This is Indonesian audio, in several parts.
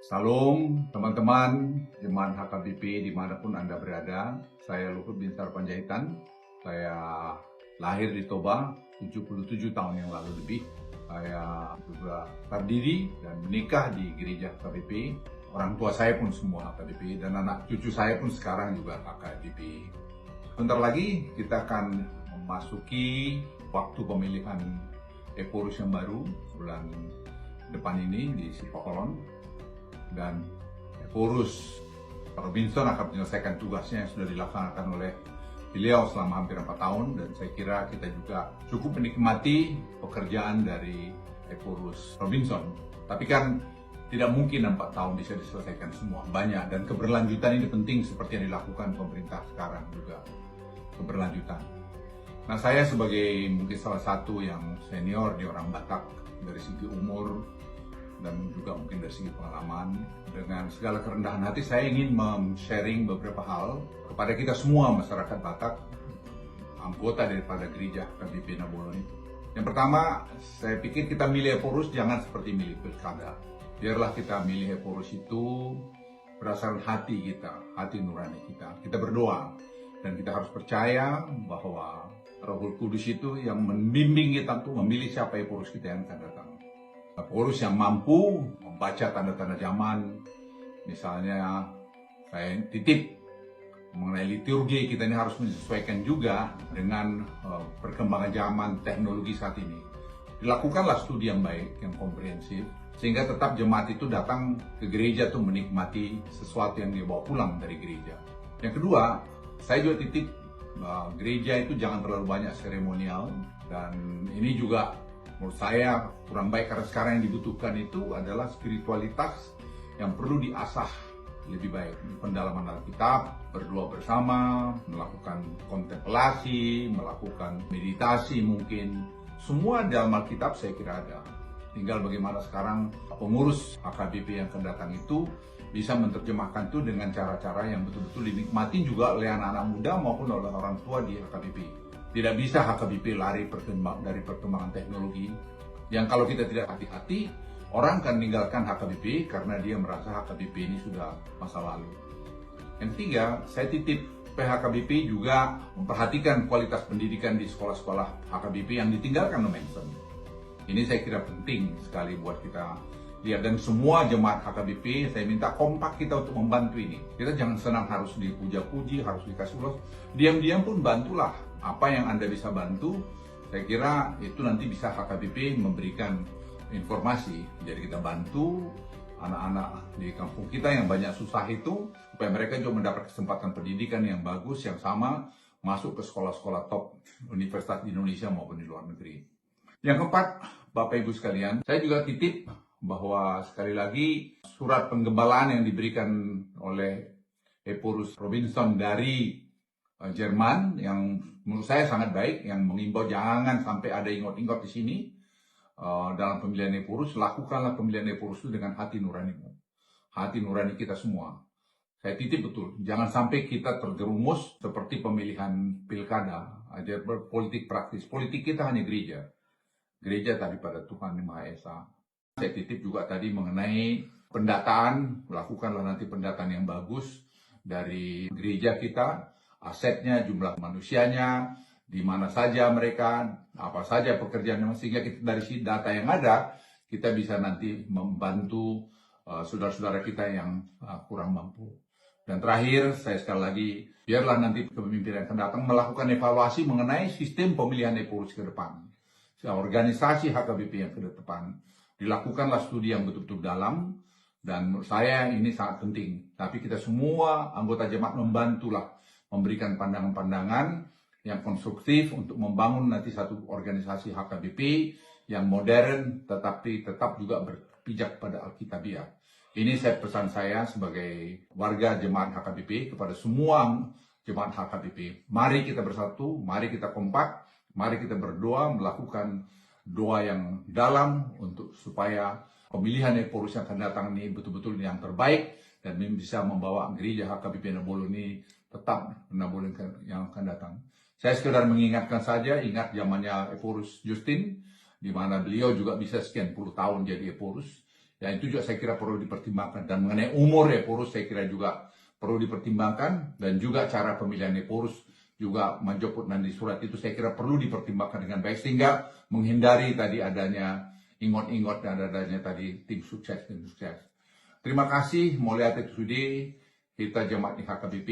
Salam teman-teman Jemaat HKBP dimanapun Anda berada. Saya Luhut Binsar Panjaitan. Saya lahir di Toba 77 tahun yang lalu lebih. Saya juga terdiri dan menikah di gereja HKBP. Orang tua saya pun semua HKBP dan anak cucu saya pun sekarang juga HKBP. Sebentar lagi kita akan memasuki waktu pemilihan Eporus yang baru bulan depan ini di Sipakolon. Dan Eporus Robinson akan menyelesaikan tugasnya yang sudah dilaksanakan oleh beliau selama hampir 4 tahun, dan saya kira kita juga cukup menikmati pekerjaan dari Eporus Robinson. Tapi kan tidak mungkin 4 tahun bisa diselesaikan semua, banyak, dan keberlanjutan ini penting seperti yang dilakukan pemerintah sekarang juga, keberlanjutan. Nah, saya sebagai mungkin salah satu yang senior di orang Batak dari segi umur dan juga mungkin dari segi pengalaman, dengan segala kerendahan hati saya ingin sharing beberapa hal kepada kita semua masyarakat Batak, anggota daripada gereja HKBP Nabolon itu. Yang pertama, saya pikir kita milih Eporus jangan seperti milih pilkada. Biarlah kita milih Eporus itu berdasarkan hati kita, hati nurani kita. Kita berdoa dan kita harus percaya bahwa Roh Kudus itu yang membimbing kita untuk memilih siapa Eporus kita yang akan datang. Eporus yang mampu membaca tanda-tanda zaman. Misalnya saya titip mengenai liturgi, kita ini harus menyesuaikan juga dengan perkembangan zaman teknologi saat ini. Dilakukanlah studi yang baik, yang komprehensif, sehingga tetap jemaat itu datang ke gereja untuk menikmati sesuatu yang dia bawa pulang dari gereja. Yang kedua, saya juga titip gereja itu jangan terlalu banyak seremonial, dan ini juga menurut saya kurang baik, karena sekarang yang dibutuhkan itu adalah spiritualitas yang perlu diasah lebih baik. Pendalaman Alkitab, berdoa bersama, melakukan kontemplasi, melakukan meditasi mungkin. Semua dalam Alkitab saya kira ada. Tinggal bagaimana sekarang pengurus HKBP yang akan datang itu bisa menerjemahkan itu dengan cara-cara yang betul-betul dinikmati juga oleh anak-anak muda maupun oleh orang tua di HKBP. Tidak bisa HKBP lari dari perkembangan teknologi yang kalau kita tidak hati-hati, orang akan meninggalkan HKBP karena dia merasa HKBP ini sudah masa lalu. Yang ketiga, saya titip PHKBP juga memperhatikan kualitas pendidikan di sekolah-sekolah HKBP yang ditinggalkan Menson. Ini saya kira penting sekali buat kita lihat, dan semua jemaat HKBP saya minta kompak kita untuk membantu ini. Kita jangan senang harus dipuja-puji, harus dikasih ulos. Diam-diam pun bantulah. Apa yang Anda bisa bantu, saya kira itu nanti bisa HKBP memberikan informasi. Jadi kita bantu anak-anak di kampung kita yang banyak susah itu, supaya mereka juga mendapat kesempatan pendidikan yang bagus, yang sama, masuk ke sekolah-sekolah top universitas di Indonesia maupun di luar negeri. Yang keempat, Bapak Ibu sekalian, saya juga titip bahwa sekali lagi surat penggembalaan yang diberikan oleh Eporus Robinson dari Jerman yang menurut saya sangat baik, yang mengimbau jangan sampai ada ingot-ingot di sini dalam pemilihan Eporus. Lakukanlah pemilihan Eporus itu dengan hati nuranimu, hati nurani kita semua. Saya titip betul, jangan sampai kita terjerumus seperti pemilihan pilkada, aja berpolitik praktis. Politik kita hanya gereja, gereja daripada Tuhan Yang Maha Esa. Saya titip juga tadi mengenai pendataan, lakukanlah nanti pendataan yang bagus dari gereja kita, asetnya, jumlah manusianya, di mana saja mereka, apa saja pekerjaannya, sehingga kita dari data yang ada, kita bisa nanti membantu saudara-saudara kita yang kurang mampu. Dan terakhir, saya sekali lagi, biarlah nanti kepemimpinan yang akan datang melakukan evaluasi mengenai sistem pemilihan Eporus ke depan. Organisasi HKBP yang ke depan. Dilakukanlah studi yang betul-betul dalam, dan menurut saya ini sangat penting. Tapi kita semua anggota jemaat membantulah, memberikan pandangan-pandangan yang konstruktif untuk membangun nanti satu organisasi HKBP yang modern, tetapi tetap juga berpijak pada Alkitabiah. Ini pesan saya sebagai warga jemaat HKBP kepada semua jemaat HKBP. Mari kita bersatu, mari kita kompak, mari kita berdoa, melakukan doa yang dalam untuk supaya pemilihan Eporus yang akan datang ini betul-betul yang terbaik dan bisa membawa gereja HKBP Nabolon ini tetap Nabolon yang akan datang. Saya sekedar mengingatkan saja, ingat zamannya Eporus Justin, di mana beliau juga bisa sekian puluh tahun jadi Eporus. Ya itu juga saya kira perlu dipertimbangkan. Dan mengenai umur Eporus saya kira juga perlu dipertimbangkan. Dan juga cara pemilihan Eporus juga menjemput nanti surat itu saya kira perlu dipertimbangkan dengan baik. Sehingga menghindari tadi adanya ingot-ingot dan adanya tadi tim sukses. Terima kasih, Mulia Sudi, kita Jemaat IHKBP.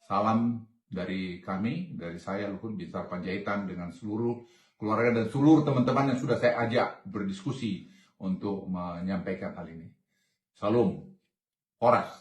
Salam dari kami, dari saya Luhut Binsar Panjaitan dengan seluruh keluarga dan seluruh teman-teman yang sudah saya ajak berdiskusi untuk menyampaikan hal ini. Salam, Horas.